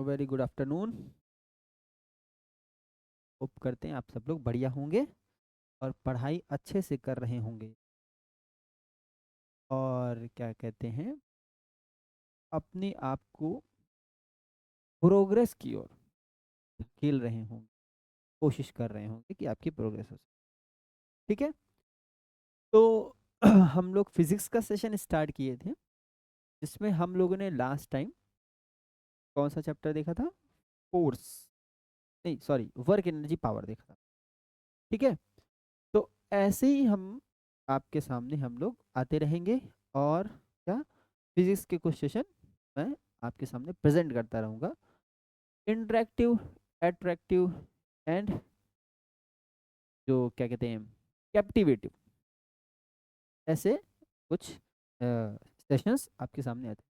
Very good afternoon. Hope करते हैं आप सब लोग बढ़िया होंगे और पढ़ाई अच्छे से कर रहे होंगे और क्या कहते हैं, अपने आप को प्रोग्रेस की ओर धकेल रहे होंगे, कोशिश कर रहे होंगे कि आपकी प्रोग्रेस हो सके। ठीक है, तो हम लोग फिजिक्स का सेशन स्टार्ट किए थे जिसमें हम लोगों ने लास्ट टाइम कौन सा चैप्टर देखा था? फोर्स, नहीं सॉरी, वर्क एनर्जी पावर देखा था। ठीक है, तो ऐसे ही हम आपके सामने हम लोग आते रहेंगे और क्या, फिजिक्स के कुछ सेशन मैं आपके सामने प्रेजेंट करता रहूँगा। इंटरेक्टिव, एट्रैक्टिव एंड जो क्या कहते हैं, कैप्टिवेटिव, ऐसे कुछ सेशंस आपके सामने आते हैं।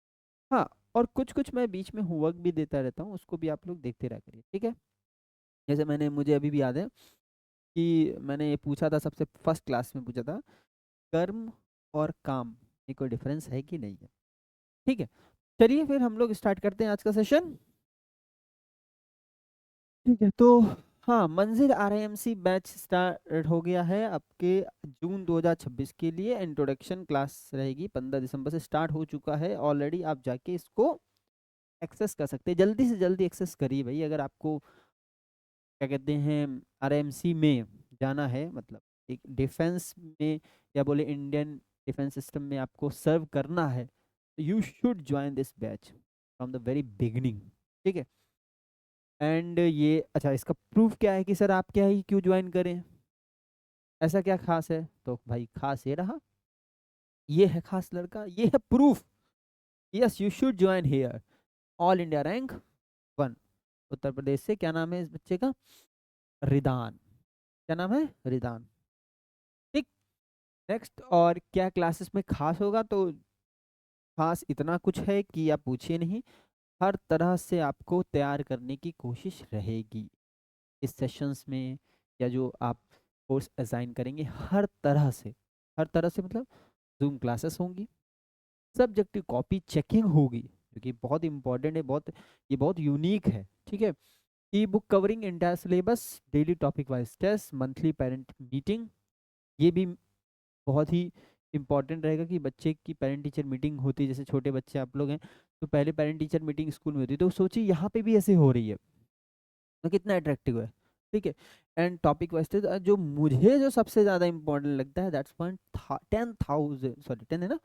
हाँ, और कुछ कुछ मैं बीच में होमवर्क भी देता रहता हूँ, उसको भी आप लोग देखते रह करिए। ठीक है, जैसे मुझे अभी भी याद है कि मैंने ये पूछा था, सबसे फर्स्ट क्लास में पूछा था, कर्म और काम में कोई डिफरेंस है कि नहीं है। ठीक है, चलिए फिर हम लोग स्टार्ट करते हैं आज का सेशन। ठीक है, तो हाँ, मंजिल आरआईएमसी बैच स्टार्ट हो गया है आपके जून 2026 के लिए। इंट्रोडक्शन क्लास रहेगी, 15 दिसंबर से स्टार्ट हो चुका है ऑलरेडी। आप जाके इसको एक्सेस कर सकते हैं, जल्दी से जल्दी एक्सेस करिए भाई। अगर आपको क्या कहते हैं, आरआईएमसी में जाना है, मतलब एक डिफेंस में या बोले इंडियन डिफेंस सिस्टम में आपको सर्व करना है, तो you should join this batch from the very beginning. ठीक है, एंड ये अच्छा, इसका प्रूफ क्या है कि सर आप क्या ही क्यों ज्वाइन करें, ऐसा क्या खास है? तो भाई खास ये रहा, ये है खास लड़का, ये है proof. Yes, you should join here. All India rank 1, Uttar Pradesh से। क्या नाम है इस बच्चे का? रिदान। क्या नाम है? रिदान। ठीक, नेक्स्ट। और क्या क्लासेस में खास होगा? तो खास इतना कुछ है कि आप पूछिए नहीं, हर तरह से आपको तैयार करने की कोशिश रहेगी इस सेशंस में, या जो आप कोर्स असाइन करेंगे, हर तरह से मतलब जूम क्लासेस होंगी, सब्जेक्टिव कॉपी चेकिंग होगी, क्योंकि बहुत इंपॉर्टेंट है, बहुत, ये बहुत यूनिक है। ठीक है, e book covering entire syllabus, daily topic wise test, monthly parent meeting, ये भी बहुत ही इंपॉर्टेंट रहेगा कि बच्चे की पेरेंट टीचर मीटिंग होती है। जैसे छोटे बच्चे आप लोग हैं, तो पहले पेरेंट टीचर मीटिंग स्कूल में होती है, तो सोचिए यहाँ पे भी ऐसे हो रही है, तो कितना अट्रैक्टिव है। ठीक है, एंड टॉपिक वाइज जो मुझे जो सबसे ज्यादा इंपॉर्टेंट लगता है, दैट्स वन 10,000, सॉरी 10 है ना,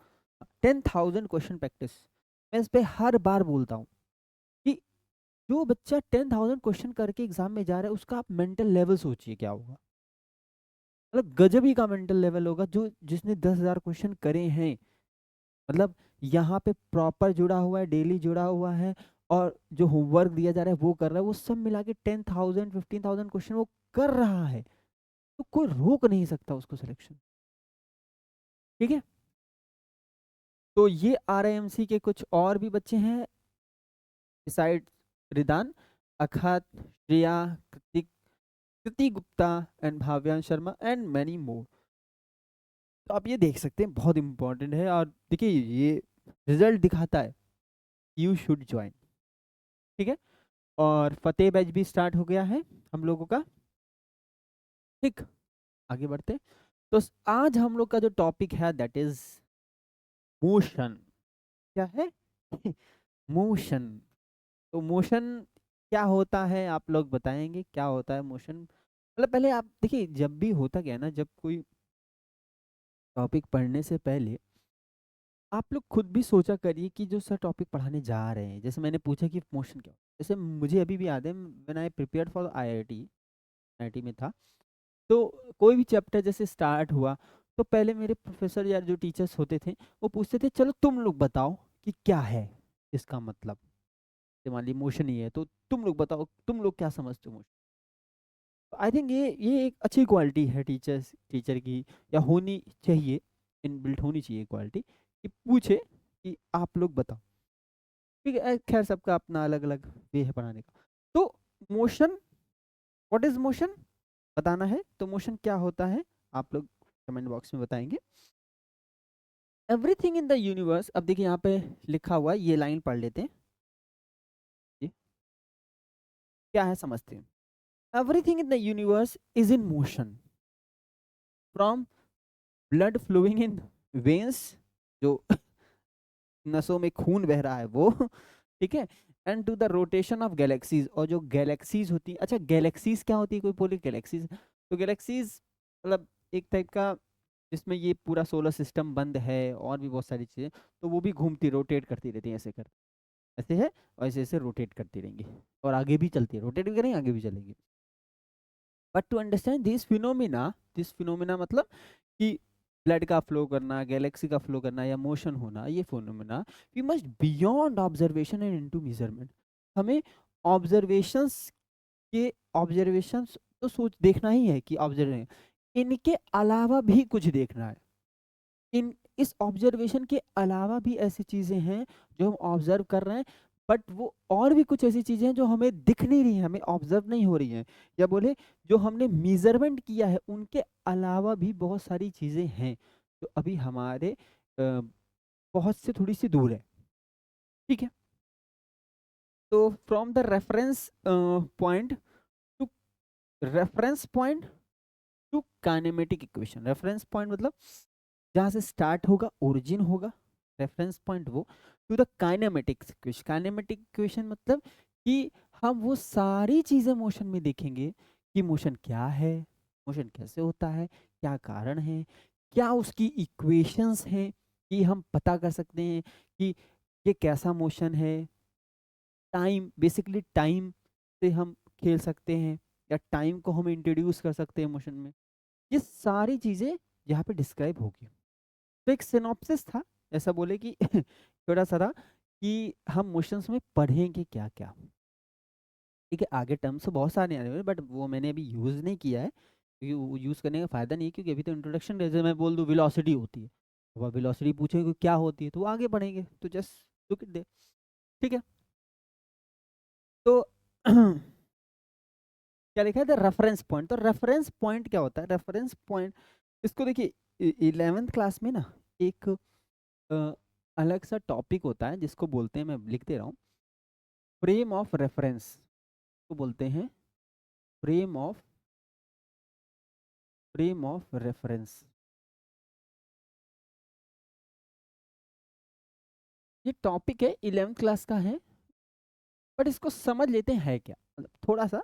10,000 क्वेश्चन प्रैक्टिस। मैं इस पे हर बार बोलता हूँ कि जो बच्चा 10,000 क्वेश्चन करके एग्जाम में जा रहा है, उसका आप मेंटल लेवल सोचिए क्या होगा। मतलब गजब ही का मेंटल लेवल होगा, जो जिसने 10,000 क्वेश्चन करे हैं। मतलब यहाँ पे प्रॉपर जुड़ा हुआ है, डेली जुड़ा हुआ है, और जो होमवर्क दिया जा रहा है वो कर रहा है, वो सब मिला के 10,000 15,000 क्वेश्चन वो कर रहा है, तो कोई रोक नहीं सकता उसको सिलेक्शन। ठीक है, तो ये आरआईएमसी के कुछ और भी बच्चे हैं डिसाइड, Ridan, Akhat, Shreya, Kritik, Kriti Gupta and Bhavyan Sharma and many more. तो आप ये देख सकते हैं, बहुत इंपॉर्टेंट है। और देखिए, ये रिजल्ट दिखाता है, यू शुड ज्वाइन। ठीक है, और फतेह बैच भी स्टार्ट हो गया है हम लोगों का। ठीक, आगे बढ़ते हैं। तो आज हम लोग का जो टॉपिक है, दैट इज मोशन। क्या है? मोशन। तो मोशन क्या होता है, आप लोग बताएंगे क्या होता है मोशन? मतलब पहले आप देखिए, जब भी होता क्या है ना, जब कोई टॉपिक पढ़ने से पहले आप लोग खुद भी सोचा करिए कि जो सर टॉपिक पढ़ाने जा रहे हैं, जैसे मैंने पूछा कि मोशन क्या होता है, जैसे मुझे अभी भी याद है, when I prepared for IIT, IIT में था, तो कोई भी चैप्टर जैसे स्टार्ट हुआ, तो पहले मेरे प्रोफेसर या जो टीचर्स होते थे, वो पूछते थे चलो तुम लोग बताओ कि क्या है इसका मतलब। जैसे मान ली मोशन ही है, तो तुम लोग बताओ, तुम लोग क्या समझते हो मोशन। आई थिंक ये एक अच्छी क्वालिटी है टीचर की, या होनी चाहिए, इनबिल्ट होनी चाहिए क्वालिटी, कि पूछे कि आप लोग बताओ। ठीक है, खैर सबका अपना अलग अलग वे है पढ़ाने का। तो मोशन, व्हाट इज मोशन, बताना है। तो मोशन क्या होता है, आप लोग कमेंट बॉक्स में बताएंगे। एवरीथिंग इन द यूनिवर्स, अब देखिए यहाँ पे लिखा हुआ है, ये लाइन पढ़ लेते हैं। क्या है समझते हैं। Everything in the universe is in motion, from blood flowing in veins, जो नसों में खून बह रहा है वो ठीक है, and to the rotation of galaxies, और जो गैलेक्सीज होती है, अच्छा गैलेक्सीज क्या होती है, कोई बोले गैलेक्सीज, तो गैलेक्सीज मतलब एक टाइप का जिसमें ये पूरा सोलर सिस्टम बंद है और भी बहुत सारी चीजें, तो वो भी घूमती रोटेट करती रहती है, ऐसे कर ऐसे है, और ऐसे ऐसे रोटेट करती रहेंगी, और आगे भी चलती है, रोटेट भी करेंगे आगे भी चलेंगी। But to understand this phenomena मतलब कि ब्लड का फ्लो करना, गैलेक्सी का फ्लो करना या मोशन होना, ये phenomena we must beyond observation and into measurement. हमें ऑब्जर्वेशंस ऑब्जर्वेशंस तो सोच देखना ही है कि ऑब्जर्व, इनके अलावा भी कुछ देखना है। इन इस ऑब्जर्वेशन के अलावा भी ऐसी चीजें हैं जो हम ऑब्जर्व कर रहे हैं, बट वो और भी कुछ ऐसी चीजें हैं जो हमें दिख नहीं रही हैं, हमें ऑब्जर्व नहीं हो रही हैं, या बोले जो हमने मेजरमेंट किया है उनके अलावा भी बहुत सारी चीजें हैं जो अभी हमारे बहुत से थोड़ी सी दूर है। ठीक है, तो from the reference point to reference point to kinematic equation, reference point मतलब जहां से स्टार्ट होगा, ओरिजिन होगा, रेफरेंस पॉइंट वो, to the kinematic equation, kinematic equation मतलब कि हम वो सारी चीजें मोशन में देखेंगे कि मोशन क्या है, मोशन कैसे होता है, क्या कारण है, क्या उसकी इक्वेशंस हैं कि हम पता कर सकते हैं कि ये कैसा मोशन है। टाइम, बेसिकली टाइम से हम खेल सकते हैं, या टाइम को हम इंट्रोड्यूस कर सकते हैं मोशन में, ये सारी चीजें यहाँ पे डिस्क्राइब होगी। तो एक सिनॉप्सिस था, ऐसा बोले कि थोड़ा सा था कि हम मोशंस में पढ़ेंगे क्या क्या। ठीक है, आगे टर्म्स बहुत सारे आने वाले, बट वो मैंने अभी यूज नहीं किया है क्योंकि यूज करने का फायदा नहीं है, क्योंकि अभी तो इंट्रोडक्शन, जैसे मैं बोल दूं वेलोसिटी होती है, वह वेलोसिटी पूछेंगे क्या होती है तो वो आगे बढ़ेंगे, तो जस्ट लुक इट दे। ठीक है, तो क्या लिखा है, द रेफरेंस पॉइंट। तो रेफरेंस पॉइंट क्या होता है, रेफरेंस पॉइंट, इसको देखिए 11th क्लास में ना एक अ, अलग सा टॉपिक होता है जिसको बोलते हैं, मैं लिख दे रहा हूँ, फ्रेम ऑफ रेफरेंस को बोलते हैं, फ्रेम ऑफ रेफरेंस। ये टॉपिक है 11th क्लास का है, बट इसको समझ लेते हैं क्या, मतलब थोड़ा सा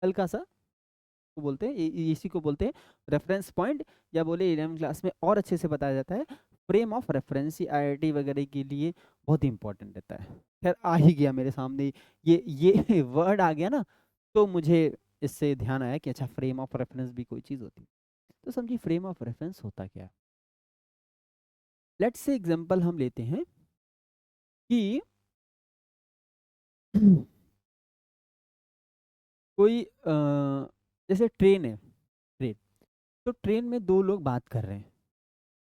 हल्का सा को बोलते हैं, इसी को बोलते हैं रेफरेंस पॉइंट, या बोले 11th क्लास में और अच्छे से बताया जाता है फ्रेम ऑफ रेफरेंस। आईआईटी वगैरह के लिए बहुत इंपॉर्टेंट रहता है। खैर आ ही गया मेरे सामने ये वर्ड आ गया ना, तो मुझे इससे ध्यान आया कि अच्छा फ्रेम ऑफ रेफरेंस भी कोई चीज़ होती है। तो समझिए फ्रेम ऑफ रेफरेंस होता क्या है। लेट्स से एग्जांपल हम लेते हैं कि कोई जैसे ट्रेन है, ट्रेन, तो ट्रेन में दो लोग बात कर रहे हैं।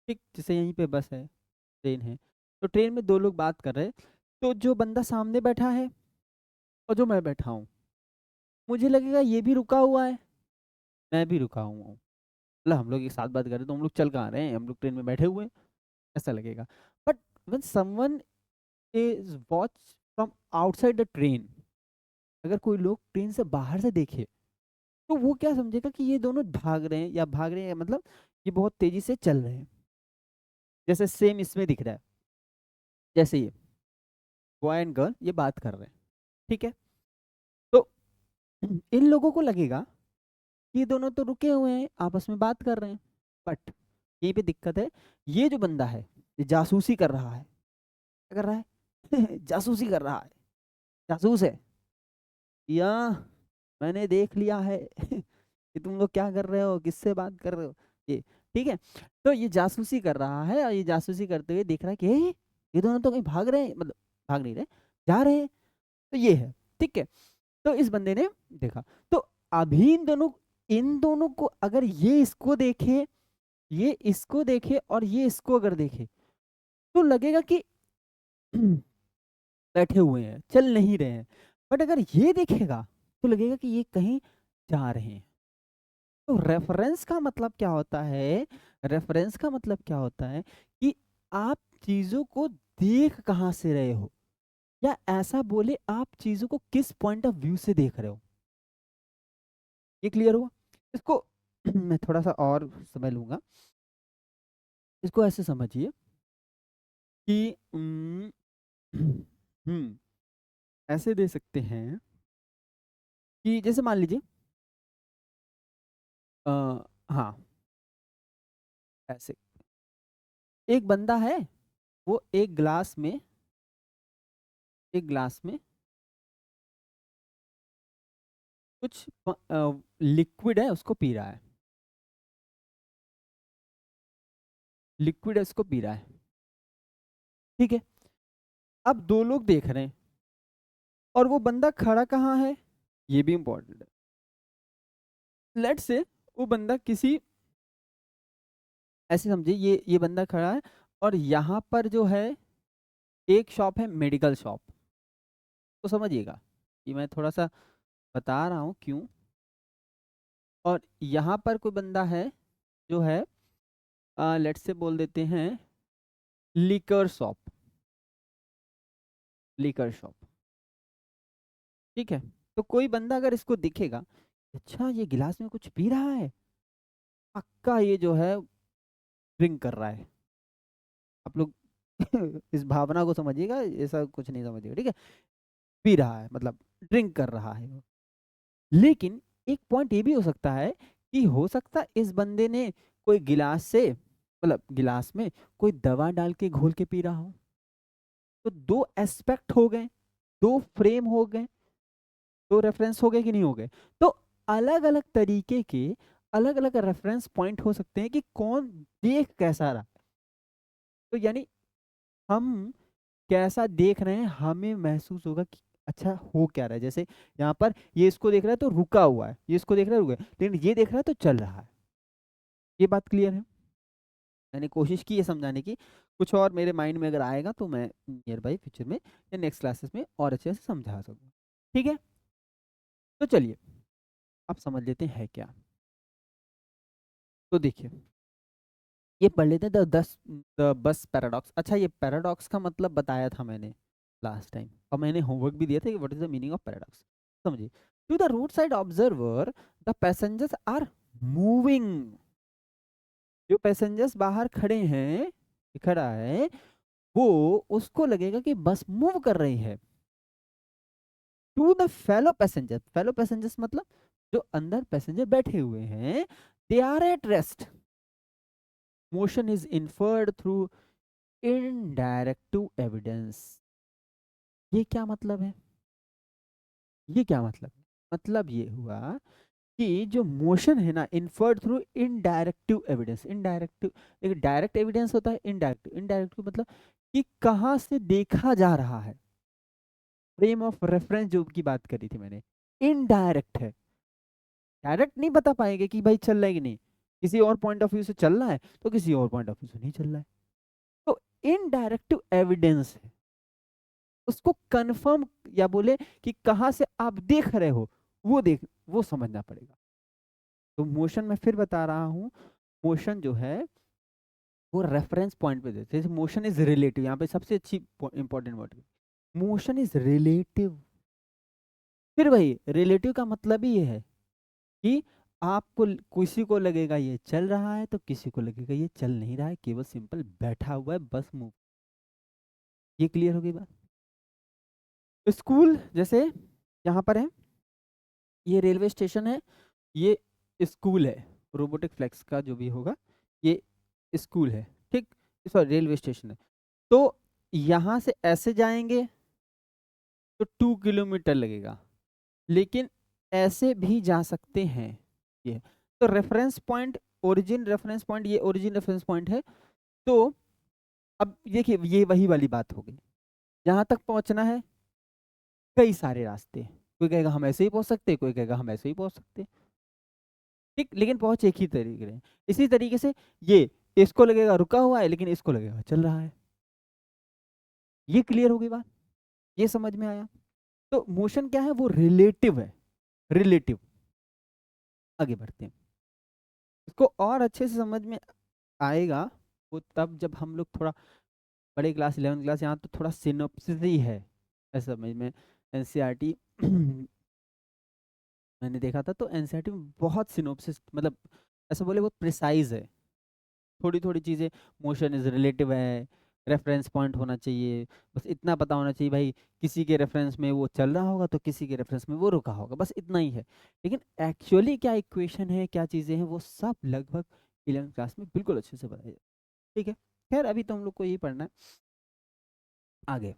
ठीक, जैसे यहीं पे बस है, ट्रेन है, तो ट्रेन में दो लोग बात कर रहे हैं, तो जो बंदा सामने बैठा है और जो मैं बैठा हूँ, मुझे लगेगा ये भी रुका हुआ है, मैं भी रुका हुआ हूँ, मतलब हम लोग एक साथ बात कर रहे हैं, तो हम लोग चल कहाँ रहे हैं, हम लोग ट्रेन में बैठे हुए हैं, ऐसा लगेगा। But when someone is watch from outside the train, अगर कोई लोग ट्रेन से बाहर से देखे, तो वो क्या समझेगा कि ये दोनों भाग रहे हैं, या भाग रहे हैं मतलब ये बहुत तेजी से चल रहे हैं, जैसे सेम इसमें दिख रहा है, जैसे ये बॉय एंड गर्ल ये बात कर रहे हैं। ठीक है, तो इन लोगों को लगेगा कि ये दोनों तो रुके हुए हैं, आपस में बात कर रहे हैं, बट यहीं पे दिक्कत है, ये जो बंदा है ये जासूसी कर रहा है। क्या कर रहा है जासूसी कर रहा है, जासूस है, या मैंने देख लिया है कि तुम लोग क्या कर रहे हो, किससे बात कर रहे हो, ये। ठीक है, तो ये जासूसी कर रहा है, और ये जासूसी करते हुए देख रहा है कि ये दोनों तो कहीं भाग रहे हैं, मतलब भाग नहीं रहे, जा रहे हैं, तो ये है। ठीक है, तो इस बंदे ने देखा, तो अभी इन दोनों को अगर ये इसको देखे, ये इसको देखे, और ये इसको अगर देखे, तो लगेगा कि बैठे हुए हैं, चल नहीं रहे हैं। बट अगर ये देखेगा तो लगेगा कि ये कहीं जा रहे हैं। तो रेफरेंस का मतलब क्या होता है, रेफरेंस का मतलब क्या होता है कि आप चीजों को देख कहाँ से रहे हो, या ऐसा बोले आप चीजों को किस पॉइंट ऑफ व्यू से देख रहे हो। ये क्लियर हुआ? इसको मैं थोड़ा सा और समय लूंगा। इसको ऐसे समझिए कि ऐसे दे सकते हैं कि जैसे मान लीजिए अ, हाँ, ऐसे एक बंदा है, वो एक गिलास में कुछ लिक्विड है, उसको पी रहा है। लिक्विड है, उसको पी रहा है। ठीक है। अब दो लोग देख रहे हैं और वो बंदा खड़ा कहाँ है, ये भी इंपॉर्टेंट है। लेट से वो बंदा किसी, ऐसे समझिए ये बंदा खड़ा है और यहाँ पर जो है एक शॉप है, मेडिकल शॉप। तो समझिएगा कि मैं थोड़ा सा बता रहा हूँ क्यों। और यहाँ पर कोई बंदा है जो है लेट से बोल देते हैं लिकर शॉप। लिकर शॉप, ठीक है। तो कोई बंदा अगर इसको दिखेगा, अच्छा ये गिलास में कुछ पी रहा है, पक्का ये जो है ड्रिंक कर रहा है। आप लोग इस भावना को समझिएगा, ऐसा कुछ नहीं समझिएगा, ठीक है। पी रहा है मतलब ड्रिंक कर रहा है वो। लेकिन एक पॉइंट ये भी हो सकता है कि हो सकता है इस बंदे ने कोई गिलास से, मतलब गिलास में कोई दवा डाल के घोल के पी रहा हो। तो दो एस्पेक्ट हो गए, दो फ्रेम हो गए, दो रेफरेंस हो गए कि नहीं हो गए। तो अलग अलग तरीके के अलग अलग रेफरेंस पॉइंट हो सकते हैं कि कौन देख कैसा रहा। तो यानी हम कैसा देख रहे हैं हमें महसूस होगा कि अच्छा हो क्या रहा है। जैसे यहाँ पर ये इसको देख रहा है तो रुका हुआ है, ये इसको देख रहा है रुका है, लेकिन ये देख रहा है तो चल रहा है। ये बात क्लियर है? मैंने कोशिश की है समझाने की। कुछ और मेरे माइंड में अगर आएगा तो मैं नियर बाई फ्यूचर में या नेक्स्ट क्लासेस में और अच्छे से समझा सकूँ। ठीक है, तो चलिए आप समझ लेते हैं क्या। तो देखिए ये पढ़ लेते हैं द बस पैराडॉक्स। अच्छा ये पैराडॉक्स का मतलब बताया था मैंने लास्ट टाइम, और मैंने होमवर्क भी दिया था कि what is the meaning of paradox. समझिए, to the road side observer the passengers are moving. जो पैसेंजर्स बाहर खड़े हैं, खड़ा है, वो उसको लगेगा कि बस मूव कर रही है। टू द फेलो पैसेंजर्स मतलब जो अंदर पैसेंजर बैठे हुए हैं, they are at rest. Motion is inferred through indirective evidence. ये क्या मतलब है? ये क्या मतलब है? मतलब ये हुआ कि जो मोशन है ना, इन्फर्ड थ्रू इनडायरेक्टिव एविडेंस। इनडायरेक्टिव, एक डायरेक्ट एविडेंस होता है, इनडायरेक्टिव। इनडायरेक्टिव मतलब कि कहाँ से देखा जा रहा है। फ्रेम ऑफ रेफरेंस जो की बात करी थी मैंने, इनडायरेक्ट है। डायरेक्ट नहीं बता पाएंगे कि भाई चल रहा है कि नहीं, किसी और पॉइंट ऑफ व्यू से चल रहा है तो किसी और पॉइंट ऑफ व्यू से नहीं चल रहा है। तो इनडायरेक्टिव एविडेंस है, उसको कंफर्म या बोले कि कहाँ से आप देख रहे हो, वो समझना पड़ेगा। तो मोशन में फिर बता रहा हूँ, मोशन जो है वो रेफरेंस पॉइंट पे देते हैं। मोशन इज रिलेटिव, यहाँ पे सबसे अच्छी important word, motion is relative. फिर वही रिलेटिव का मतलब ही ये है कि आपको किसी को लगेगा ये चल रहा है तो किसी को लगेगा ये चल नहीं रहा है, केवल सिंपल बैठा हुआ है बस मूव। ये क्लियर हो गई बात? स्कूल जैसे यहाँ पर है, ये रेलवे स्टेशन है, ये स्कूल है। रोबोटिक फ्लेक्स का जो भी होगा, ये स्कूल है, ठीक। सॉरी रेलवे स्टेशन है। तो यहाँ से ऐसे जाएंगे तो 2 किलोमीटर लगेगा, लेकिन ऐसे भी जा सकते हैं। ये तो reference point, origin reference point, ये ओरिजिन रेफरेंस पॉइंट है। तो अब देखिए ये वही वाली बात हो गई, जहां तक पहुंचना है कई सारे रास्ते। कोई कहेगा हम ऐसे ही पहुंच सकते, कोई कहेगा हम ऐसे ही पहुंच सकते, ठीक, लेकिन पहुंच एक ही तरीके से। इसी तरीके से ये, इसको लगेगा रुका हुआ है लेकिन इसको लगेगा चल रहा है। ये क्लियर हो गई बात? ये समझ में आया? तो मोशन क्या है, वो रिलेटिव है, रिलेटिव। आगे बढ़ते हैं, इसको और अच्छे से समझ में आएगा वो तब जब हम लोग थोड़ा बड़े क्लास 11 क्लास, यहाँ तो थोड़ा सिनोप्सिस ही है, ऐसा में एनसीईआरटी मैंने देखा था, तो एनसीईआरटी में बहुत सिनोप्सिस, मतलब ऐसा बोले बहुत प्रिसाइज है। थोड़ी थोड़ी चीज़ें, मोशन इज रिलेटिव है, रेफरेंस पॉइंट होना चाहिए, बस इतना पता होना चाहिए भाई, किसी के रेफरेंस में वो चल रहा होगा तो किसी के रेफरेंस में वो रुका होगा, बस इतना ही है। लेकिन एक्चुअली क्या इक्वेशन है, क्या चीज़ें हैं, वो सब लगभग 11th क्लास में बिल्कुल अच्छे से बताया जाए। ठीक है, खैर अभी तो हम लोग को यही पढ़ना है। आगे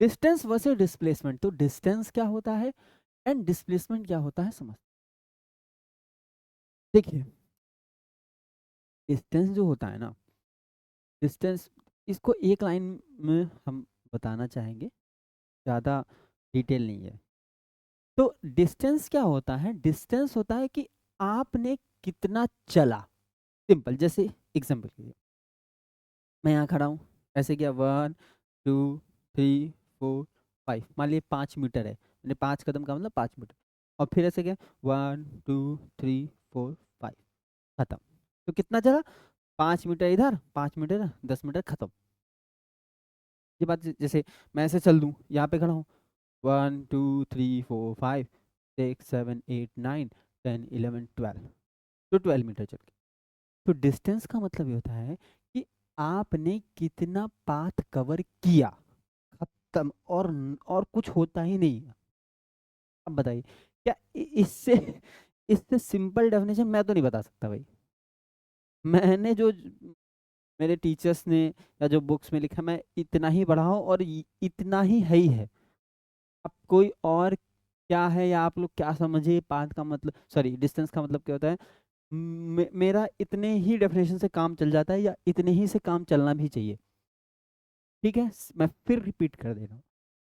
डिस्टेंस वर्सेस डिस्प्लेसमेंट, तो डिस्टेंस क्या होता है एंड डिस्प्लेसमेंट क्या होता है समझ। देखिए डिस्टेंस जो होता है ना, डिस्टेंस, इसको एक लाइन में हम बताना चाहेंगे, ज़्यादा डिटेल नहीं है। तो डिस्टेंस क्या होता है, डिस्टेंस होता है कि आपने कितना चला। सिंपल, जैसे एग्जांपल के लिए मैं यहाँ खड़ा हूँ, ऐसे किया 1 2 3 4 5, मान लीजिए 5 मीटर है, मैंने 5 कदम का मतलब 5 मीटर, और फिर ऐसे किया 1 2 3 4 5, खत्म। तो कितना चला, 5 मीटर इधर, 5 मीटर इधर, 10 मीटर, खत्म। ये बात जैसे मैं ऐसे चल दूँ, यहाँ पे खड़ा हूँ, 1 2 3 4 5 6 7 8 9 10 11 12, तो 12 मीटर चल गए। तो डिस्टेंस का मतलब ये होता है कि आपने कितना पाथ कवर किया, खत्म। और कुछ होता ही नहीं है। अब बताइए, क्या इससे इससे सिंपल डेफिनेशन मैं तो नहीं बता सकता भाई। मैंने जो मेरे टीचर्स ने या जो बुक्स में लिखा, मैं इतना ही पढ़ा हूँ और इतना ही है ही है। अब कोई और क्या है, या आप लोग क्या समझे पाथ का मतलब, सॉरी डिस्टेंस का मतलब क्या होता है, मेरा इतने ही डेफिनेशन से काम चल जाता है, या इतने ही से काम चलना भी चाहिए। ठीक है, मैं फिर रिपीट कर दे रहा हूँ।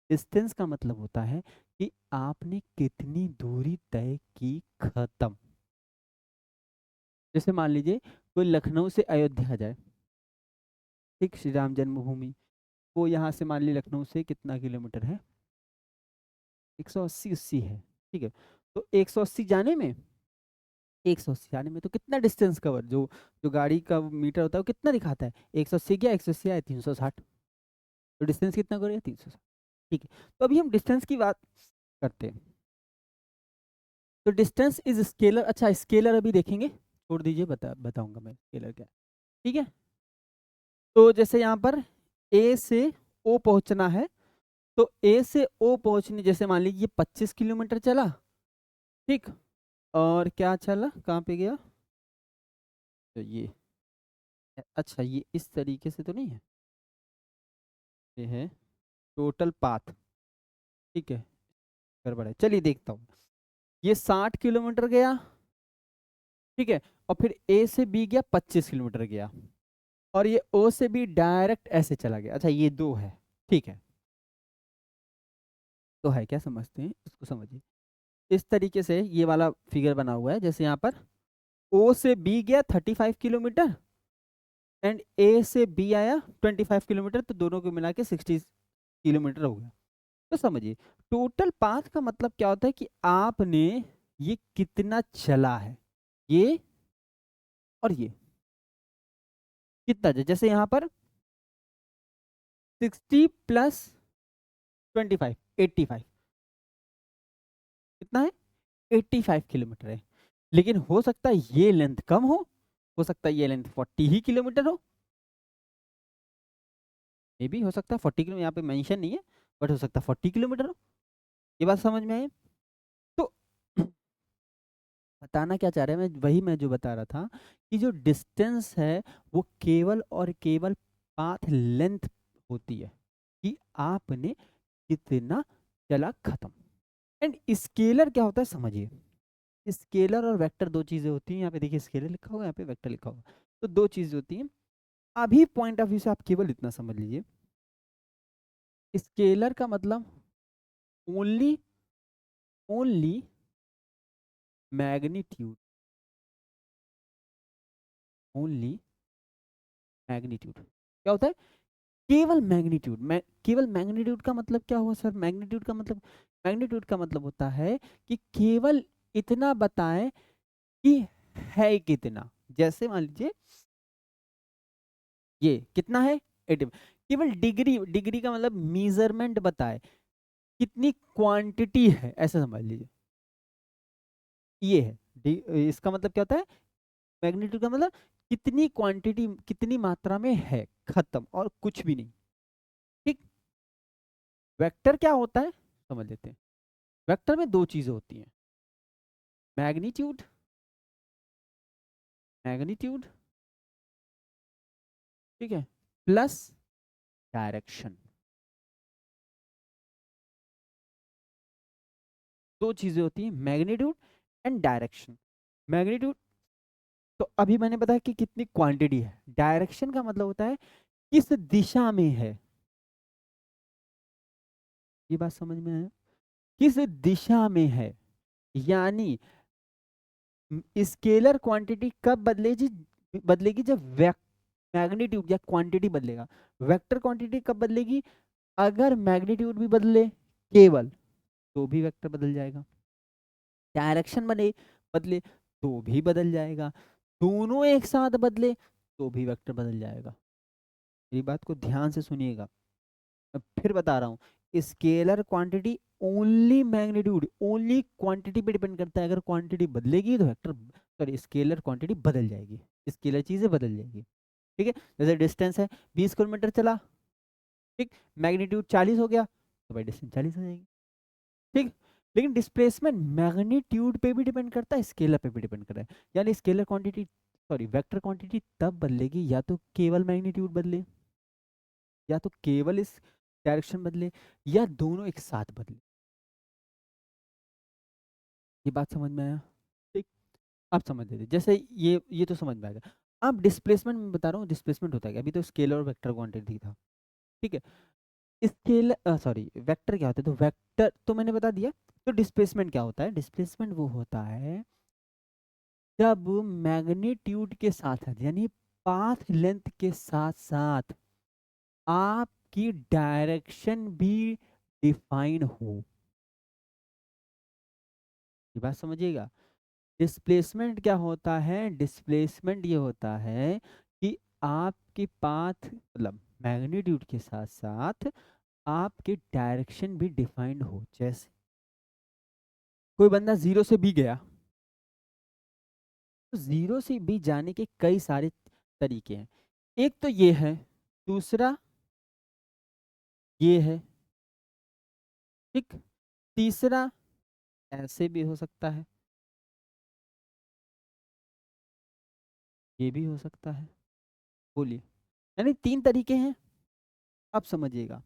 डिस्टेंस का मतलब होता है कि आपने कितनी दूरी तय की, खत्म। जैसे मान लीजिए कोई लखनऊ से अयोध्या जाए, ठीक, श्री राम जन्मभूमि, वो यहाँ से मान लीजिए लखनऊ से कितना किलोमीटर है, 180 है। ठीक है, तो 180 जाने में, 180 जाने में तो कितना डिस्टेंस कवर, जो जो गाड़ी का मीटर होता है वो कितना दिखाता है, 180 गया, 180 आया, 360, तो डिस्टेंस कितना करेगा, 360। ठीक है, तो अभी हम डिस्टेंस की बात करते हैं। तो डिस्टेंस इज स्केलर, अच्छा स्केलर अभी देखेंगे, छोड़ दीजिए, बताऊंगा मैं स्केलर क्या है। ठीक है, तो जैसे यहाँ पर ए से ओ पहुंचना है, तो ए से ओ पहुंचने, जैसे मान लीजिए 25 किलोमीटर चला, ठीक, और क्या चला, कहाँ पे गया, तो ये, अच्छा ये इस तरीके से तो नहीं है, ये है टोटल पाथ। ठीक है, गड़बड़ है, चलिए देखता हूँ। ये 60 किलोमीटर गया, ठीक है, और फिर ए से बी गया 25 किलोमीटर गया, और ये ओ से बी डायरेक्ट ऐसे चला गया। अच्छा ये दो है, ठीक है, तो है क्या, समझते हैं इसको, समझिए। इस तरीके से ये वाला फिगर बना हुआ है, जैसे यहाँ पर ओ से बी गया 35 किलोमीटर, एंड ए से बी आया 25 किलोमीटर, तो दोनों को मिला के 60 किलोमीटर हो गया। तो समझिए टोटल पाथ का मतलब क्या होता है कि आपने ये कितना चला है, ये और ये कितना, जैसे यहाँ पर 60 + 25 85, कितना है, 85 किलोमीटर है। लेकिन हो सकता है ये लेंथ कम हो सकता है ये लेंथ 40 ही किलोमीटर हो, मे भी हो सकता है 40 किलोमीटर, यहाँ पे मेंशन नहीं है, बट हो सकता है 40 किलोमीटर हो। ये बात समझ में आई। तो बताना क्या चाह रहे हैं, मैं जो बता रहा था कि जो डिस्टेंस है वो केवल और केवल पाथ लेंथ होती है, कि आपने कितना चला, खत्म। एंड स्केलर क्या होता है समझिए, स्केलर और वेक्टर दो चीजें होती हैं। यहाँ पे देखिए स्केलर लिखा होगा, यहाँ पे वेक्टर लिखा होगा, तो दो चीजें होती हैं। अभी पॉइंट ऑफ व्यू से आप केवल इतना समझ लीजिए, स्केलर का मतलब only only magnitude, only magnitude क्या होता है, केवल मैग्नीट्यूड। केवल मैग्नीट्यूड का मतलब क्या हुआ सर, मैग्नीट्यूड का मतलब होता है कि केवल इतना बताएं कि है कितना। जैसे मान लीजिए ये कितना है 80, केवल डिग्री, डिग्री का मतलब मेजरमेंट बताए, कितनी क्वांटिटी है ऐसा समझ लीजिए, ये है। इसका मतलब क्या होता है, मैग्नीट्यूड का मतलब कितनी क्वांटिटी, कितनी मात्रा में है, खत्म, और कुछ भी नहीं। ठीक। वेक्टर क्या होता है समझ लेते हैं। वेक्टर में दो चीजें होती हैं, मैग्नीट्यूड, मैग्नीट्यूड, ठीक है, प्लस डायरेक्शन। दो चीजें होती हैं, मैग्नीट्यूड एंड डायरेक्शन। मैग्नीट्यूड तो अभी मैंने बताया कि कितनी क्वांटिटी है, डायरेक्शन का मतलब होता है किस दिशा में है। ये बात समझ में आया, किस दिशा में है। यानी स्केलर क्वांटिटी कब बदलेगी, बदलेगी जब मैग्नीट्यूड या क्वांटिटी बदलेगा। वेक्टर क्वांटिटी कब बदलेगी, अगर मैग्नीट्यूड भी बदले केवल तो भी वेक्टर बदल जाएगा, डायरेक्शन बने बदले तो भी बदल जाएगा, दोनों एक साथ बदले तो भी वेक्टर बदल जाएगा। मेरी बात को ध्यान से सुनिएगा, मैं फिर बता रहा हूँ, scalar quantity only magnitude, only quantity पे डिपेंड करता है। अगर क्वांटिटी बदलेगी तो वेक्टर, सॉरी, स्केलर क्वांटिटी बदल जाएगी, स्केलर चीजें बदल जाएगी। ठीक है, जैसे डिस्टेंस है 20 किलोमीटर चला, ठीक, मैग्नीट्यूड 40 हो गया तो भाई डिस्टेंस 40 हो जाएगी। ठीक। लेकिन डिस्प्लेसमेंट मैग्नीट्यूड पे भी डिपेंड करता है, स्केलर पे भी डिपेंड करता है। यानी scalar quantity, sorry, vector quantity तब बदलेगी या तो केवल मैग्नीट्यूड बदले, या तो केवल इस डायरेक्शन बदले, या दोनों एक साथ बदले। ये बात समझ में आया। ठीक। अब समझ लेते, जैसे ये तो समझ में आ गया। अब डिस्प्लेसमेंट में बता रहा हूँ, डिस्प्लेसमेंट होता है क्या, अभी तो स्केलर और वेक्टर क्वांटिटी था। ठीक है, स्केल सॉरी वेक्टर क्या होता है, तो वेक्टर तो मैंने बता दिया। तो डिस्प्लेसमेंट क्या होता है, डिस्प्लेसमेंट वो होता है जब मैग्नीट्यूड के साथ साथ, यानी पाथ लेंथ के साथ साथ आपकी डायरेक्शन भी डिफाइन हो। ये बात समझिएगा, डिस्प्लेसमेंट क्या होता है, डिस्प्लेसमेंट ये होता है कि आपके पाथ मतलब मैग्नीट्यूड के साथ साथ आपके डायरेक्शन भी डिफाइंड हो। जैसे कोई बंदा जीरो से बी गया, तो जीरो से बी जाने के कई सारे तरीके हैं। एक तो ये है, दूसरा ये है, ठीक, तीसरा ऐसे भी हो सकता है, ये भी हो सकता है। बोलिए, यानी तीन तरीके हैं। अब समझिएगा,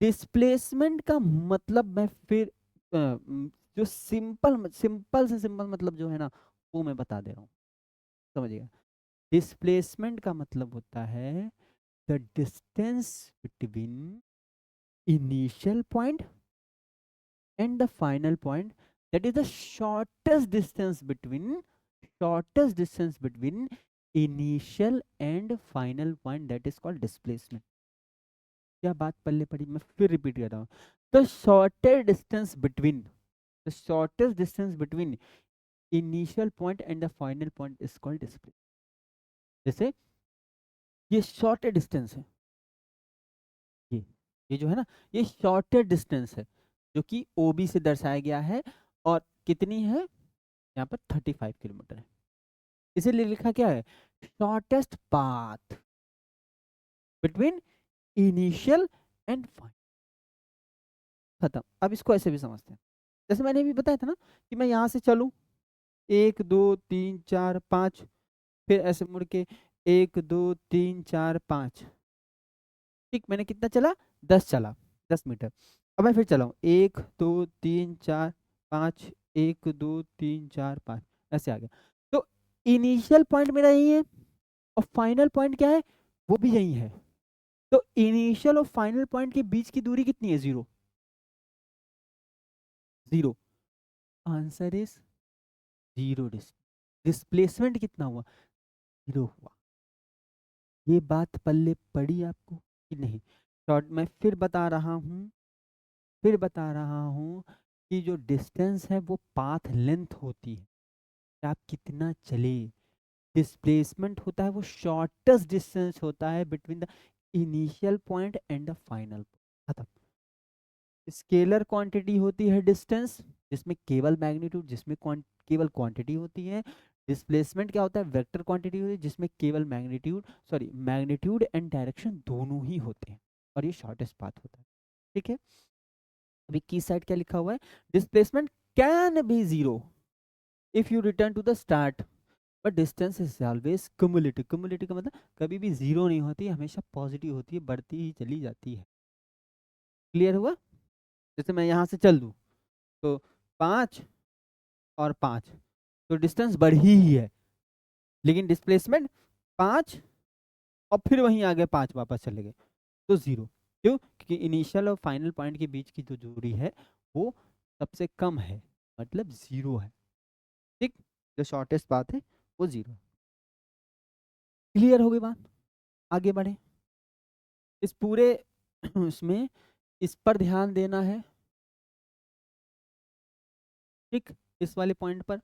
डिस्प्लेसमेंट का मतलब मैं फिर जो सिंपल सिंपल से सिंपल मतलब जो है ना, वो मैं बता दे रहा हूँ, समझिएगा। डिस्प्लेसमेंट का मतलब होता है the distance between initial point and the final point, that is the shortest distance between initial and final point, that is called displacement। क्या बात पल्ले पड़ी, मैं फिर रिपीट कर रहा हूँ। the shortest distance between the shortest distance between initial point and the final point is called displacement। जैसे ये शॉर्टेस्ट डिस्टेंस है, ये जो है ना, ये शॉर्टेस्ट डिस्टेंस है जो कि OB से दर्शाया गया है, और कितनी है यहाँ पर 35 किलोमीटर है। इसीलिए लिखा क्या है, shortest path between initial and final. खत्म। अब इसको ऐसे भी समझते हैं, जैसे मैंने भी बताया था ना कि मैं यहाँ से चलूँ 1 2 3 4 5, फिर ऐसे मुड़ के 1 2 3 4 5, ठीक, मैंने कितना चला, 10 चला, 10 मीटर। अब मैं फिर चलाऊँ 1 2 3 4 5, 1 2 3 4 5, ऐसे आ गया। तो इनिशियल पॉइंट मेरा यही है और फाइनल पॉइंट क्या है, वो भी यही है। तो इनिशियल और फाइनल पॉइंट के बीच की दूरी कितनी है, zero, zero. Answer is zero. Displacement कितना हुआ, जीरो हुआ। ये बात पल्ले पड़ी आपको कि नहीं। शॉर्ट मैं फिर बता रहा हूँ कि जो डिस्टेंस है वो पाथ लेंथ होती है कि आप कितना चले। डिस्प्लेसमेंट होता है वो शॉर्टेस्ट डिस्टेंस होता है between the initial point and the final, खत्म। स्केलर क्वांटिटी होती है डिस्टेंस, जिसमें केवल मैग्नीट्यूड, जिसमें केवल क्वांटिटी होती है। डिस्प्लेसमेंट क्या होता है, वेक्टर क्वांटिटी होती है, जिसमें केवल मैग्नीट्यूड एंड डायरेक्शन दोनों ही होते हैं, और ये शॉर्टेस्ट पाथ होता है। ठीक है, अभी की साइड क्या लिखा हुआ है, displacement can be zero if you return to the start, but distance is always cumulative. Cumulative का मतलब कभी भी जीरो नहीं होती, हमेशा पॉजिटिव होती है, बढ़ती ही चली जाती है। क्लियर हुआ? जैसे मैं यहाँ से चल दूँ तो 5 और 5, तो डिस्टेंस बढ़ी ही है, लेकिन डिस्प्लेसमेंट 5 और फिर वहीं आगे 5 वापस चले गए, तो जीरो। क्यों? क्योंकि इनिशियल और फाइनल पॉइंट के बीच की जो दूरी है वो सबसे कम है, मतलब जीरो है। ठीक, जो शॉर्टेस्ट बात है वो जीरो। क्लियर हो गई बात? आगे बढ़े, इस पूरे उसमें इस पर ध्यान देना है। ठीक, इस वाले पॉइंट पर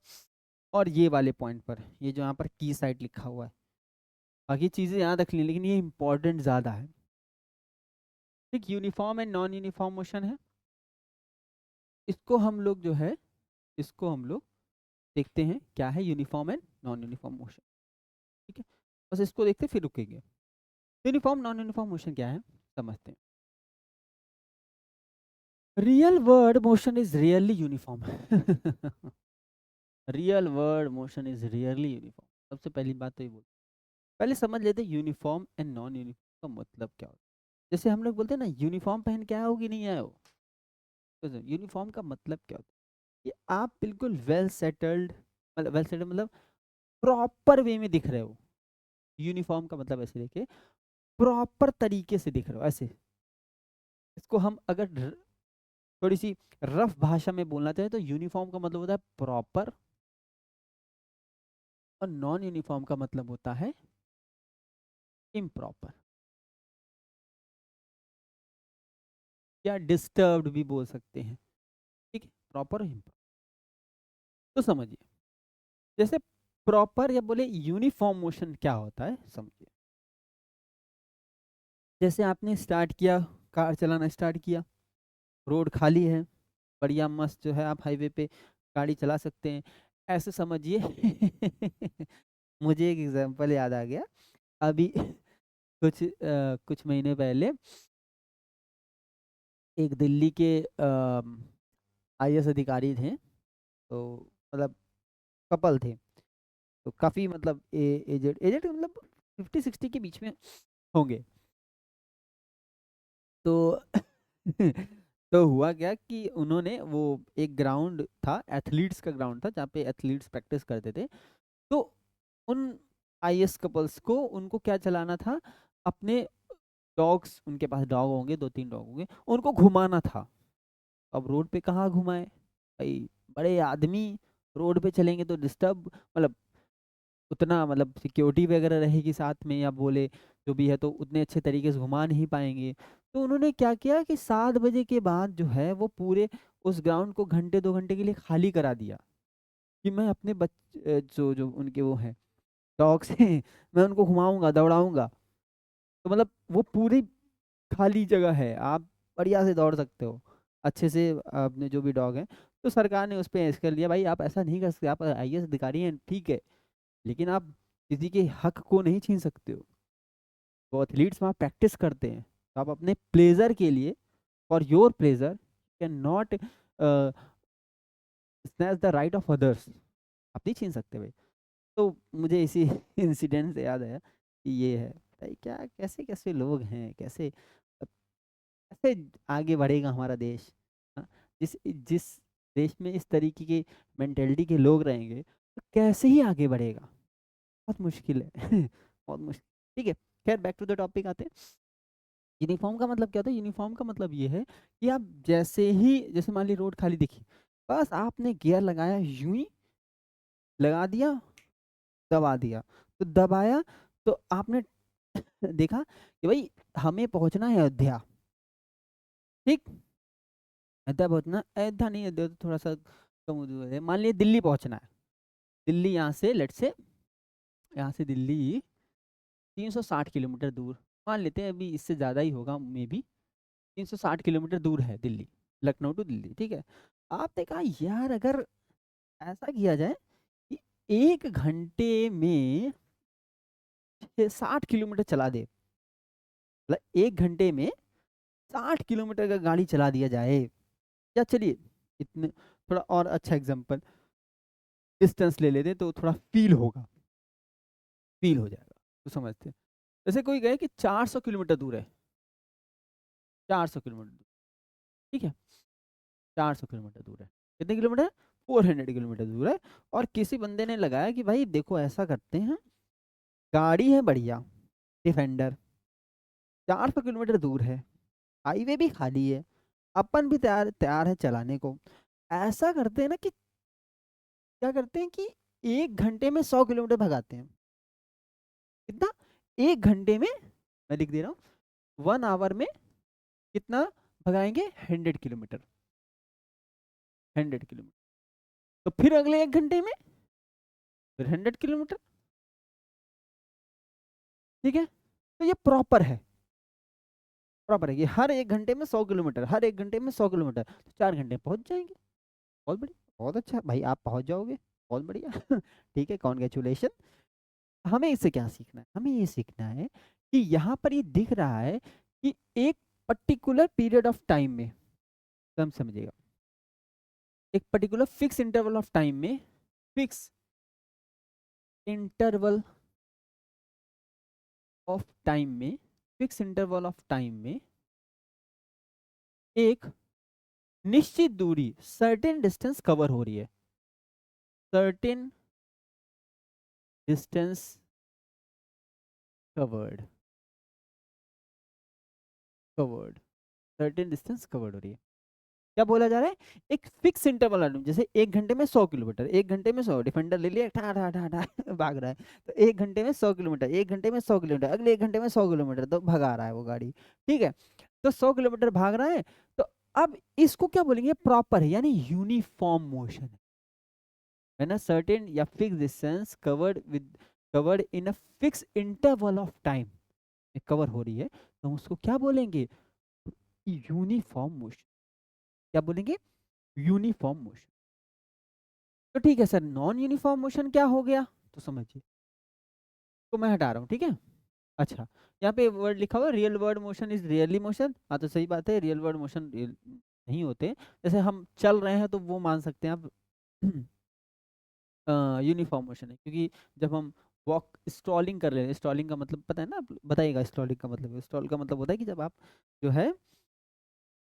और ये वाले पॉइंट पर, ये जो यहाँ पर की साइड लिखा हुआ है, बाकी चीजें याद रख ली, लेकिन ये इंपॉर्टेंट ज्यादा है। ठीक, uniform and non uniform motion है, इसको हम लोग जो है, इसको हम लोग देखते हैं क्या है uniform and non uniform motion. ठीक है, बस इसको देखते फिर रुकेंगे। यूनिफॉर्म नॉन यूनिफॉर्म मोशन क्या है समझते हैं। Real world motion is rarely uniform. Real world motion is rarely uniform, सबसे पहली बात तो ये बोल, पहले समझ लेते हैं यूनिफॉर्म एंड नॉन यूनिफॉर्म का मतलब क्या होता है। जैसे हम लोग बोलते हैं ना, यूनिफॉर्म पहन के आया हो कि नहीं आया हो, तो यूनिफॉर्म का मतलब क्या होता है कि आप बिल्कुल वेल सेटल्ड, मतलब वेल सेटल्ड मतलब प्रॉपर वे में दिख रहे हो। यूनिफॉर्म का मतलब ऐसे देखिए, प्रॉपर तरीके से दिख रहे हो ऐसे। इसको हम अगर थोड़ी सी रफ भाषा में बोलना चाहे तो यूनिफॉर्म का मतलब होता है प्रॉपर, और नॉन यूनिफॉर्म का मतलब होता है इम्प्रॉपर, या डिस्टर्ब्ड भी बोल सकते हैं। ठीक है, प्रॉपर और इम्प्रॉपर, तो समझिए। जैसे प्रॉपर या बोले यूनिफॉर्म मोशन क्या होता है समझिए। जैसे आपने स्टार्ट किया, कार चलाना स्टार्ट किया, रोड खाली है, बढ़िया मस्त जो है आप हाईवे पे गाड़ी चला सकते हैं, ऐसे समझिए। मुझे एक एग्जांपल याद आ गया अभी। कुछ महीने पहले एक दिल्ली के आईएएस अधिकारी थे, तो मतलब कपल थे, तो काफ़ी मतलब एजेड एजेड मतलब 50-60 के बीच में होंगे। तो तो हुआ क्या कि उन्होंने वो, एक ग्राउंड था, एथलीट्स का ग्राउंड था जहाँ पे एथलीट्स प्रैक्टिस करते थे, तो उन आईएएस कपल्स को, उनको क्या चलाना था, अपने डॉग्स, उनके पास डॉग होंगे, 2-3 डॉग होंगे, उनको घुमाना था। अब रोड पे कहाँ घुमाए भाई, बड़े आदमी रोड पे चलेंगे तो डिस्टर्ब, मतलब उतना मतलब सिक्योरिटी वगैरह रहेगी साथ में, या बोले जो भी है, तो उतने अच्छे तरीके से घुमा नहीं पाएंगे। तो उन्होंने क्या किया कि 7 बजे के बाद जो है वो पूरे उस ग्राउंड को घंटे 2 घंटे के लिए खाली करा दिया, कि मैं अपने जो जो उनके वो हैं डॉग्स हैं, मैं उनको घुमाऊंगा दौड़ाऊंगा। तो मतलब वो पूरी खाली जगह है, आप बढ़िया से दौड़ सकते हो अच्छे से अपने जो भी डॉग हैं। तो सरकार ने उस पर ऐसे कर लिया, भाई आप ऐसा नहीं कर सकते, आप आईएएस अधिकारी हैं ठीक है, लेकिन आप किसी के हक को नहीं छीन सकते हो। तो एथलीट्स वहाँ प्रैक्टिस करते हैं, तो आप अपने प्लेजर के लिए, for your pleasure, can not snatch the right of others, आप नहीं छीन सकते भाई। तो मुझे इसी इंसिडेंट से याद आया कि ये है भाई, क्या कैसे कैसे लोग हैं, कैसे कैसे आगे बढ़ेगा हमारा देश। हाँ, जिस जिस देश में इस तरीके की मेंटेलिटी के लोग रहेंगे, तो कैसे ही आगे बढ़ेगा, बहुत मुश्किल है। बहुत मुश्किल। ठीक है, खैर बैक टू द टॉपिक आते हैं। यूनिफॉर्म का मतलब क्या होता है, यूनिफॉर्म का मतलब ये है कि आप जैसे ही, जैसे मान ली रोड खाली दिखी, बस आपने गियर लगाया, यूं ही लगा दिया, दबा दिया, तो दबाया, तो आपने देखा कि भाई हमें पहुंचना है अयोध्या। ठीक, अयोध्या पहुंचना, अयोध्या नहीं, अयोध्या तो थोड़ा सा कम दूर है, मान लिया दिल्ली पहुंचना है। दिल्ली यहाँ से लेट से, यहाँ से दिल्ली 360 किलोमीटर दूर, मान लेते हैं अभी इससे ज़्यादा ही होगा मे बी, 360 किलोमीटर दूर है दिल्ली, लखनऊ टू दिल्ली, ठीक है। आपने कहा यार अगर ऐसा किया जाए कि 1 घंटे में 60 किलोमीटर चला दे, मतलब 1 घंटे में 60 किलोमीटर का गाड़ी चला दिया जाए, या चलिए इतने थोड़ा और अच्छा एग्जांपल डिस्टेंस ले लेते तो थोड़ा फील होगा, फील हो जाएगा तो समझते हैं। जैसे कोई गए कि 400 किलोमीटर दूर है, 400 किलोमीटर दूर, ठीक है, 400 किलोमीटर दूर है, कितने किलोमीटर, 400 किलोमीटर दूर है। और किसी बंदे ने लगाया कि भाई देखो ऐसा करते हैं, गाड़ी है बढ़िया डिफेंडर, 400 किलोमीटर दूर है, हाईवे भी खाली है, अपन भी तैयार तैयार है चलाने को। ऐसा करते हैं ना कि क्या करते हैं कि 1 घंटे में 100 किलोमीटर भगाते हैं। कितना, 1 घंटे में, मैं लिख दे रहा हूँ, 1 आवर में कितना भगाएंगे, 100 किलोमीटर, 100 किलोमीटर। तो फिर अगले 1 घंटे में फिर 100 किलोमीटर, ठीक है। तो ये प्रॉपर है, प्रॉपर है कि हर 1 घंटे में 100 किलोमीटर, हर 1 घंटे में 100 किलोमीटर, तो 4 घंटे में पहुंच जाएंगे। बहुत बढ़िया, बहुत अच्छा भाई, आप पहुंच जाओगे, बहुत बढ़िया ठीक है, कॉन्ग्रेचुलेशन। हमें इससे क्या सीखना है, हमें ये सीखना है कि यहाँ पर ये दिख रहा है कि एक पर्टिकुलर पीरियड ऑफ टाइम में, हम समझिएगा, एक particular fix interval of time में, फिक्स इंटरवल ऑफ टाइम में, फिक्स इंटरवल ऑफ टाइम में एक निश्चित दूरी, सर्टेन डिस्टेंस कवर हो रही है, certain distance covered, covered, certain distance covered हो रही है। क्या बोला जा रहा है, एक फिक्स इंटरवल, जैसे 1 घंटे में 100 किलोमीटर, 1 घंटे में 100, डिफेंडर ले लिया ठा ठा ठा ठा भाग रहा है, तो 1 घंटे में 100 किलोमीटर, 1 घंटे में 100 किलोमीटर, अगले 1 घंटे में 100 किलोमीटर, तो भगा रहा है वो गाड़ी, ठीक है। तो 100 किलोमीटर भाग रहा है, तो अब इसको क्या बोलेंगे, प्रॉपर है, यानी यूनिफॉर्म मोशन है। when a certain या fixed distance covered in a fixed interval of time में कवर हो रही है, तो हम उसको क्या बोलेंगे, यूनिफॉर्म मोशन। क्या बोलेंगे, यूनिफॉर्म मोशन। तो ठीक है सर, नॉन यूनिफॉर्म मोशन क्या हो गया, तो समझिए, तो मैं हटा रहा हूँ, ठीक है। अच्छा, यहाँ पे वर्ड लिखा हुआ real word motion is really motion, हाँ तो सही बात है, रियल वर्ड मोशन रियल नहीं होते। जैसे हम चल रहे हैं तो वो मान सकते हैं आप यूनिफॉर्म मोशन है, क्योंकि जब हम वॉक स्ट्रॉलिंग कर रहे हैं, स्ट्रॉलिंग का मतलब पता है ना, आप बताइएगा स्ट्रॉलिंग का मतलब, स्ट्रॉल का मतलब होता है कि जब आप जो है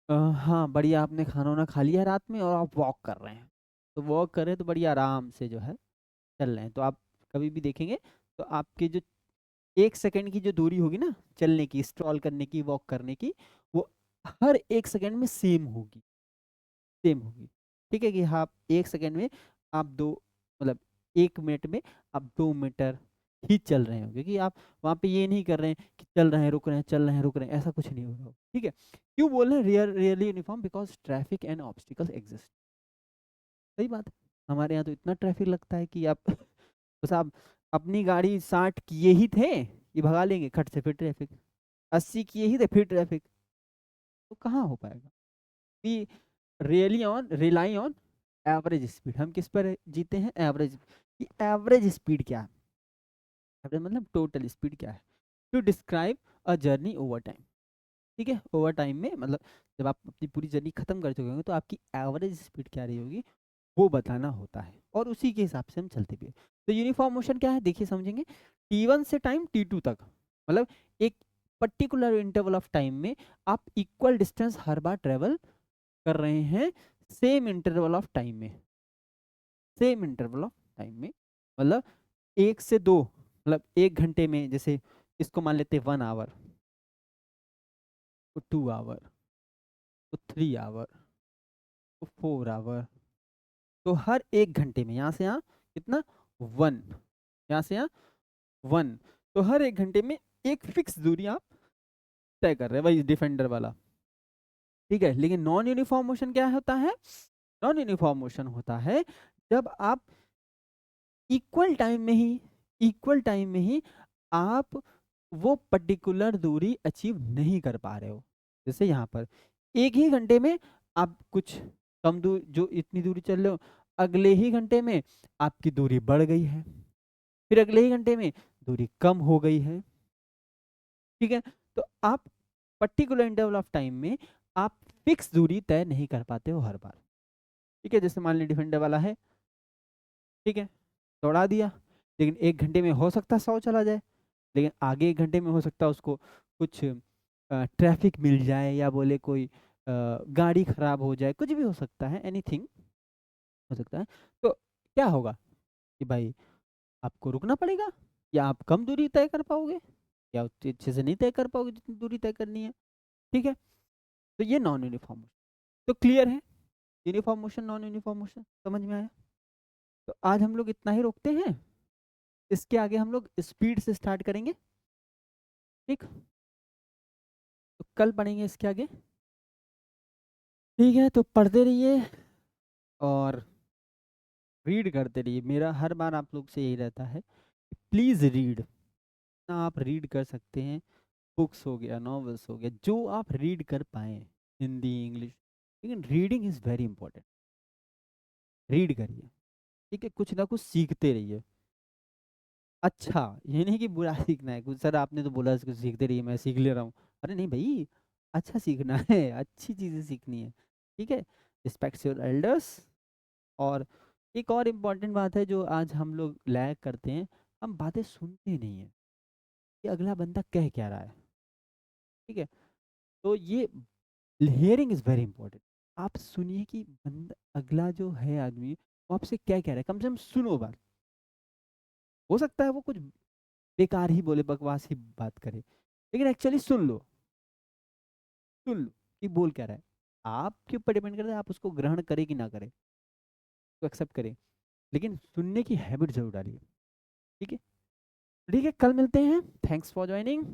हाँ बढ़िया, आपने खाना वाना खा लिया रात में और आप वॉक कर रहे हैं, तो वॉक कर रहे हैं तो बढ़िया आराम से जो है चल रहे हैं, तो आप कभी भी देखेंगे तो आपके जो 1 सेकंड की जो दूरी होगी ना चलने की, स्ट्रॉल करने की, वॉक करने की, वो हर 1 सेकंड में सेम होगी, सेम होगी, ठीक है। कि हाँ 1 सेकंड में आप दो, मतलब 1 मिनट में आप 2 मीटर ही चल रहे हो, क्योंकि आप वहाँ पे ये नहीं कर रहे हैं कि चल रहे हैं रुक रहे हैं, चल रहे हैं रुक रहे हैं, ऐसा कुछ नहीं होगा, ठीक है। क्यों बोल रहे हैं rarely uniform, because traffic and obstacles exist. सही बात है, हमारे यहाँ तो इतना ट्रैफिक लगता है कि आप बस आप अपनी गाड़ी 60 किए ही थे, ये भगा लेंगे खट से, फिर ट्रैफिक, 80 किए ही थे, फिर ट्रैफिक, तो कहाँ हो पाएगा। We really on rely on average speed, हम किस पर जीते हैं, एवरेज। कि एवरेज स्पीड क्या है, एवरेज मतलब टोटल स्पीड क्या है, to describe a journey over time, ठीक है। ओवर टाइम में मतलब जब आप अपनी पूरी जर्नी खत्म कर चुके होंगे तो आपकी एवरेज स्पीड क्या रही होगी, वो बताना होता है, और उसी के हिसाब से हम चलते भी हैं। तो यूनिफॉर्म मोशन क्या है, देखिए समझेंगे, T1 से टाइम T2 तक, मतलब एक पर्टिकुलर इंटरवल ऑफ टाइम में आप इक्वल डिस्टेंस हर बार ट्रेवल कर रहे हैं, सेम इंटरवल ऑफ टाइम में, सेम इंटरवल ऑफ टाइम में, मतलब 1 से 2, मतलब 1 घंटे में, जैसे इसको मान लेते हैं 1 आवर, तो 2 आवर, तो 3 आवर, तो 4 आवर, तो हर 1 घंटे में, यहाँ से यहाँ कितना, 1, यहाँ से यहाँ 1, तो हर 1 घंटे में एक फिक्स दूरी आप तय कर रहे हैं, वही डिफेंडर वाला, ठीक है। लेकिन नॉन यूनिफॉर्म मोशन क्या होता है, नॉन यूनिफॉर्म मोशन होता है जब आप इक्वल टाइम में ही, इक्वल टाइम में ही आप वो पर्टिकुलर दूरी अचीव नहीं कर पा रहे हो। जैसे यहाँ पर एक ही घंटे में आप कुछ कम दूर जो इतनी दूरी चल रहे हो, अगले ही घंटे में आपकी दूरी बढ़ गई है, फिर अगले ही घंटे में दूरी कम हो गई है। ठीक है, तो आप पर्टिकुलर इंटरवल ऑफ टाइम में आप फिक्स दूरी तय नहीं कर पाते हो हर बार। ठीक है, जैसे मान लीजिए डिफेंडर वाला है, ठीक है, दौड़ा दिया, लेकिन एक घंटे में हो सकता है 100 चला जाए, लेकिन आगे एक घंटे में हो सकता है उसको कुछ ट्रैफिक मिल जाए, या बोले कोई गाड़ी खराब हो जाए, कुछ भी हो सकता है, एनीथिंग हो सकता है। तो क्या होगा कि भाई आपको रुकना पड़ेगा, या आप कम दूरी तय कर पाओगे, या उतनी अच्छे से नहीं तय कर पाओगे जितनी दूरी तय करनी है। ठीक है, तो ये नॉन यूनिफॉर्म मोशन। तो क्लियर है, uniform motion non uniform motion समझ में आया। तो आज हम लोग इतना ही रोकते हैं, इसके आगे हम लोग स्पीड से स्टार्ट करेंगे। ठीक, तो कल पढ़ेंगे इसके आगे। ठीक है, तो पढ़ते रहिए और रीड करते रहिए। मेरा हर बार आप लोग से यही रहता है, प्लीज़ रीड ना, आप रीड कर सकते हैं, बुक्स हो गया, नॉवेल्स हो गया, जो आप रीड कर पाएँ, हिंदी इंग्लिश, लेकिन reading is very important. Read करिए, ठीक है, कुछ ना कुछ सीखते रहिए। अच्छा, ये नहीं कि बुरा सीखना है, कुछ सर आपने तो बोला इसको सीखते रहिए, मैं सीख ले रहा हूँ। अरे नहीं भाई, अच्छा सीखना है, अच्छी चीज़ें सीखनी है। ठीक है, रिस्पेक्ट योर एल्डर्स। और एक और इम्पॉर्टेंट बात है जो आज हम लोग लैग करते हैं, हम बातें सुनते नहीं हैं कि अगला बंदा कह क्या रहा है। ठीक है, तो ये हियरिंग इज़ वेरी इंपॉर्टेंट। आप सुनिए कि बंदा अगला जो है आदमी वो आपसे क्या कह रहा है, कम से कम सुनो बात। हो सकता है वो कुछ बेकार ही बोले, बकवास ही बात करे, लेकिन एक्चुअली सुन लो कि बोल क्या रहा है। आपके ऊपर डिपेंड करता है आप उसको ग्रहण करें कि ना करें, तो एक्सेप्ट करें, लेकिन सुनने की हैबिट जरूर डालिए। ठीक है, ठीक है, कल मिलते हैं। Thanks for joining.